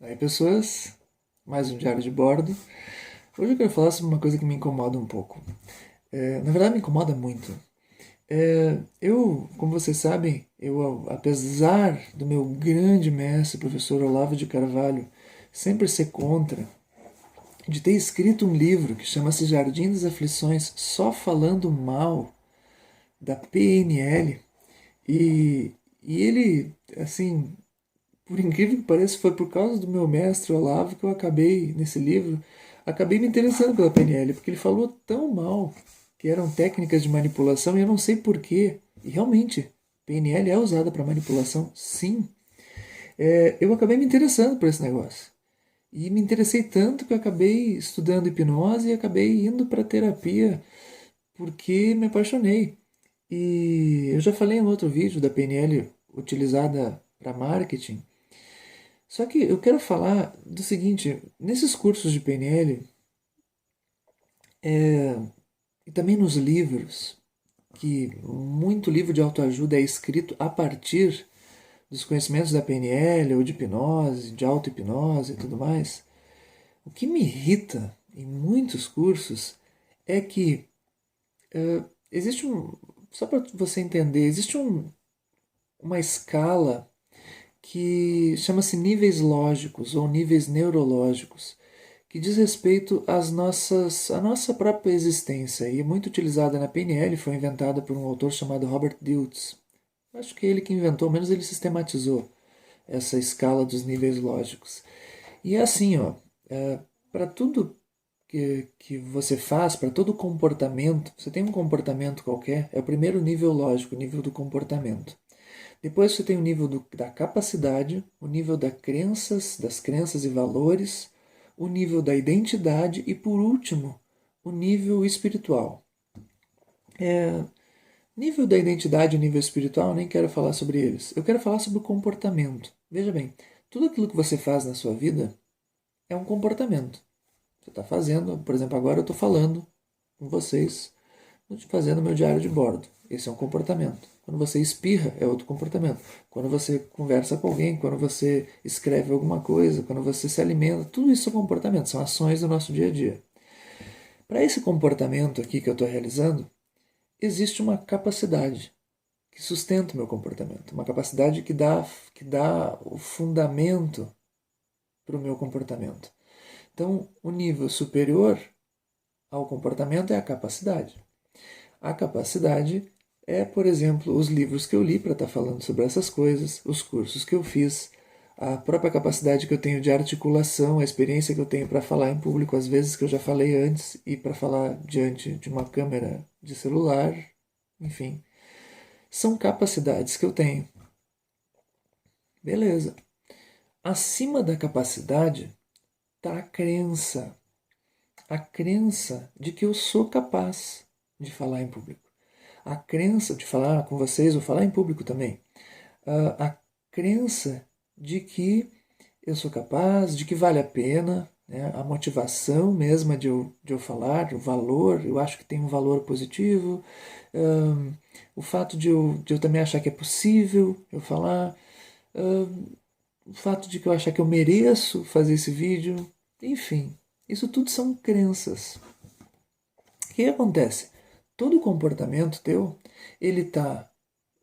Aí, pessoas, mais um diário de bordo. Hoje eu quero falar sobre uma coisa que me incomoda um pouco. Na verdade, me incomoda muito. Como vocês sabem, apesar do meu grande mestre, professor Olavo de Carvalho, sempre ser contra, de ter escrito um livro que chama-se Jardim das Aflições, só falando mal da PNL, e ele, assim, por incrível que pareça, foi por causa do meu mestre Olavo que eu acabei, nesse livro, acabei me interessando pela PNL, porque ele falou tão mal que eram técnicas de manipulação e eu não sei porquê. E realmente, PNL é usada para manipulação, sim. Eu acabei me interessando por esse negócio. E me interessei tanto que eu acabei estudando hipnose e acabei indo para terapia porque me apaixonei. E eu já falei em outro vídeo da PNL utilizada para marketing. Só que eu quero falar do seguinte, nesses cursos de PNL e também nos livros, que muito livro de autoajuda é escrito a partir dos conhecimentos da PNL ou de hipnose, de auto-hipnose e tudo mais, o que me irrita em muitos cursos é que existe um, só para você entender, existe uma escala que chama-se níveis lógicos ou níveis neurológicos, que diz respeito à nossa própria existência e é muito utilizada na PNL, foi inventada por um autor chamado Robert Dilts. Acho que é ele que inventou, ao menos ele sistematizou essa escala dos níveis lógicos. E é assim, ó, para tudo que você faz, para todo comportamento, você tem um comportamento qualquer, é o primeiro nível lógico, o nível do comportamento. Depois você tem o nível da capacidade, o nível das crenças e valores, o nível da identidade e, por último, o nível espiritual. Nível da identidade e nível espiritual, nem quero falar sobre eles. Eu quero falar sobre o comportamento. Veja bem, tudo aquilo que você faz na sua vida é um comportamento. Você está fazendo, por exemplo, agora eu estou falando com vocês, fazendo meu diário de bordo. Esse é um comportamento. Quando você espirra, é outro comportamento. Quando você conversa com alguém, quando você escreve alguma coisa, quando você se alimenta, tudo isso são comportamentos, são ações do nosso dia a dia. Para esse comportamento aqui que eu estou realizando, existe uma capacidade que sustenta o meu comportamento, uma capacidade que dá o fundamento para o meu comportamento. Então, o nível superior ao comportamento é a capacidade. A capacidade é, por exemplo, os livros que eu li para estar falando sobre essas coisas, os cursos que eu fiz, a própria capacidade que eu tenho de articulação, a experiência que eu tenho para falar em público, às vezes que eu já falei antes, e para falar diante de uma câmera de celular, enfim. São capacidades que eu tenho. Beleza. Acima da capacidade está a crença. A crença de que eu sou capaz de falar em público. A crença de falar com vocês ou falar em público também. A crença de que eu sou capaz, de que vale a pena, né? A motivação mesma de eu falar, o valor, eu acho que tem um valor positivo, um, o fato de eu também achar que é possível eu falar, o fato de que eu achar que eu mereço fazer esse vídeo, enfim, isso tudo são crenças. O que acontece? Todo comportamento teu, ele tá,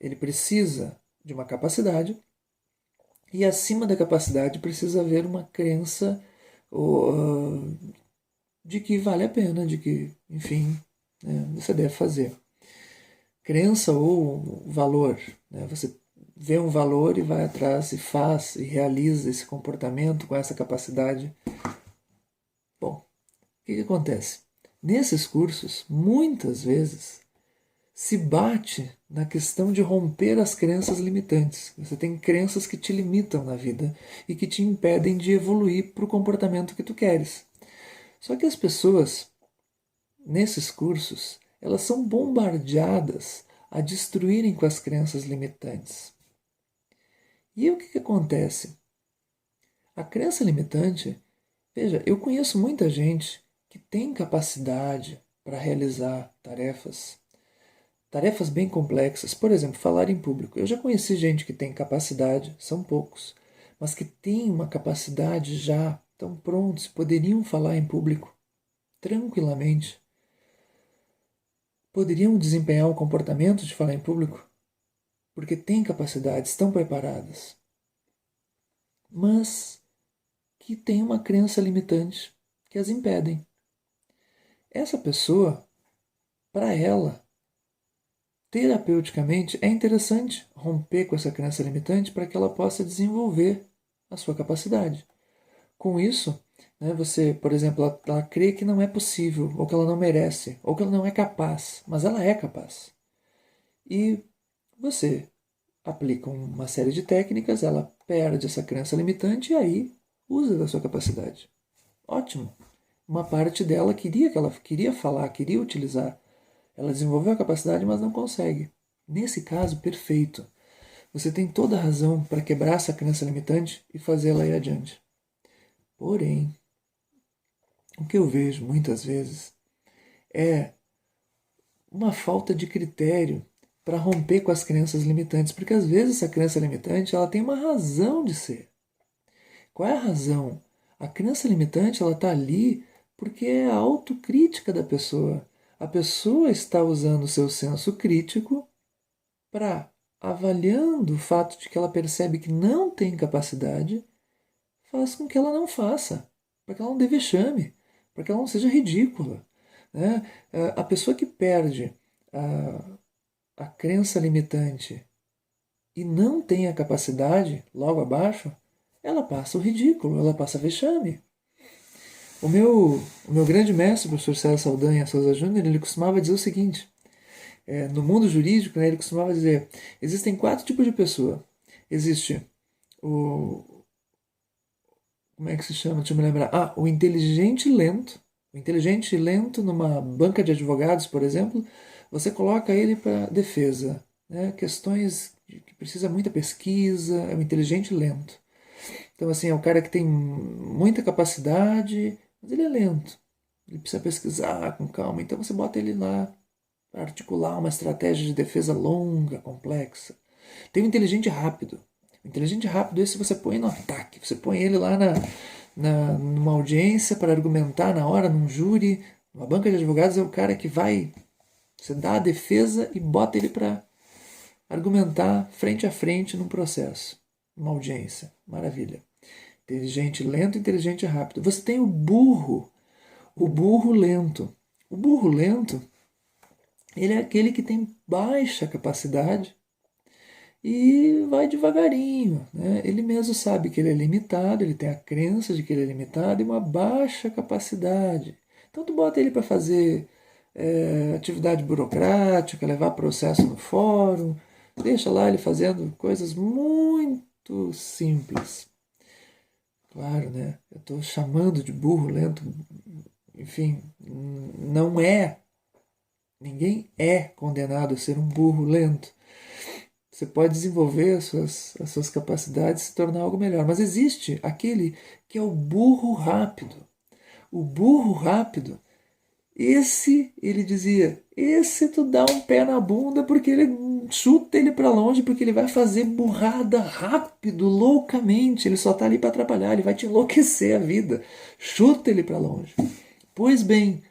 ele precisa de uma capacidade e acima da capacidade precisa haver uma crença de que vale a pena, de que, enfim, né, você deve fazer. Crença ou valor, né? Você vê um valor e vai atrás e faz e realiza esse comportamento com essa capacidade. Bom, o que acontece? Nesses cursos, muitas vezes, se bate na questão de romper as crenças limitantes. Você tem crenças que te limitam na vida e que te impedem de evoluir para o comportamento que tu queres. Só que as pessoas, nesses cursos, elas são bombardeadas a destruírem com as crenças limitantes. E aí o que acontece? A crença limitante, veja, eu conheço muita gente que tem capacidade para realizar tarefas bem complexas, por exemplo, falar em público. Eu já conheci gente que tem capacidade, são poucos, mas que têm uma capacidade já, estão prontos, poderiam falar em público tranquilamente, poderiam desempenhar o comportamento de falar em público, porque têm capacidade, estão preparadas, mas que têm uma crença limitante que as impedem. Essa pessoa, para ela, terapeuticamente, é interessante romper com essa crença limitante para que ela possa desenvolver a sua capacidade. Com isso, né, você, por exemplo, ela crê que não é possível, ou que ela não merece, ou que ela não é capaz, mas ela é capaz. E você aplica uma série de técnicas, ela perde essa crença limitante e aí usa da sua capacidade. Ótimo! Uma parte dela queria que ela queria falar, queria utilizar. Ela desenvolveu a capacidade, mas não consegue. Nesse caso, perfeito. Você tem toda a razão para quebrar essa crença limitante e fazê-la ir adiante. Porém, o que eu vejo muitas vezes é uma falta de critério para romper com as crenças limitantes, porque às vezes essa crença limitante ela tem uma razão de ser. Qual é a razão? A crença limitante ela está ali porque é a autocrítica da pessoa. A pessoa está usando o seu senso crítico para, avaliando o fato de que ela percebe que não tem capacidade, faz com que ela não faça, para que ela não dê vexame, para que ela não seja ridícula. Né? A pessoa que perde a crença limitante e não tem a capacidade logo abaixo, ela passa o ridículo, ela passa vexame. O meu grande mestre, o professor César Saldanha Souza Júnior, ele costumava dizer o seguinte, no mundo jurídico, né, ele costumava dizer, existem 4 tipos de pessoa. Existe o... Como é que se chama? Deixa eu me lembrar. O inteligente lento. O inteligente lento numa banca de advogados, por exemplo, você coloca ele para defesa. Né? Questões que precisa muita pesquisa, é um inteligente lento. Então, assim, é um cara que tem muita capacidade, mas ele é lento. Ele precisa pesquisar com calma. Então, você bota ele lá para articular uma estratégia de defesa longa, complexa. Tem o inteligente rápido. O inteligente rápido, esse você põe no ataque. Você põe ele lá numa audiência para argumentar na hora, num júri, numa banca de advogados, é o cara que vai. Você dá a defesa e bota ele para argumentar frente a frente num processo, numa audiência. Maravilha. Inteligente lento, inteligente rápido. Você tem o burro lento. O burro lento, ele é aquele que tem baixa capacidade e vai devagarinho. Né? Ele mesmo sabe que ele é limitado, ele tem a crença de que ele é limitado e uma baixa capacidade. Então tu bota ele para fazer atividade burocrática, levar processo no fórum, deixa lá ele fazendo coisas muito simples. Claro, né? Eu estou chamando de burro lento, enfim, não é. Ninguém é condenado a ser um burro lento. Você pode desenvolver as suas capacidades e se tornar algo melhor. Mas existe aquele que é o burro rápido. O burro rápido, esse, ele dizia, esse tu dá um pé na bunda porque ele chuta ele para longe, porque ele vai fazer burrada rápido, loucamente. Ele só está ali para atrapalhar, ele vai te enlouquecer a vida. Chuta ele para longe. Pois bem,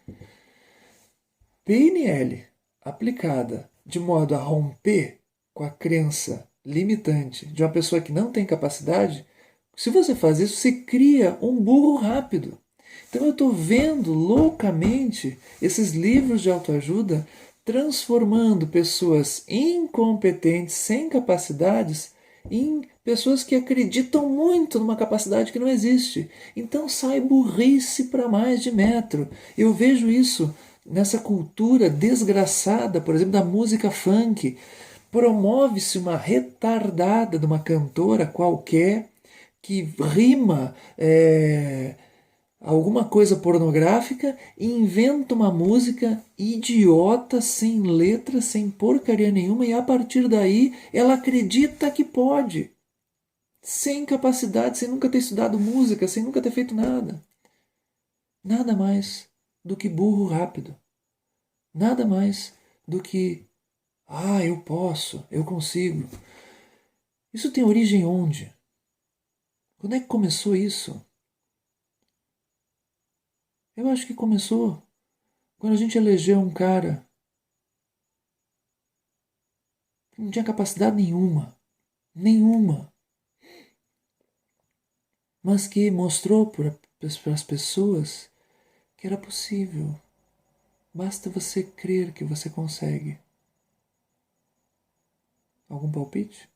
PNL aplicada de modo a romper com a crença limitante de uma pessoa que não tem capacidade, se você faz isso, você cria um burro rápido. Então eu estou vendo loucamente esses livros de autoajuda transformando pessoas incompetentes, sem capacidades, em pessoas que acreditam muito numa capacidade que não existe. Então sai burrice para mais de metro. Eu vejo isso nessa cultura desgraçada, por exemplo, da música funk. Promove-se uma retardada de uma cantora qualquer que rima alguma coisa pornográfica e inventa uma música idiota, sem letra, sem porcaria nenhuma, e a partir daí ela acredita que pode, sem capacidade, sem nunca ter estudado música, sem nunca ter feito nada. Nada mais do que burro rápido. Nada mais do que, eu posso, eu consigo. Isso tem origem onde? Quando é que começou isso? Eu acho que começou quando a gente elegeu um cara que não tinha capacidade nenhuma, nenhuma, mas que mostrou para as pessoas que era possível. Basta você crer que você consegue. Algum palpite?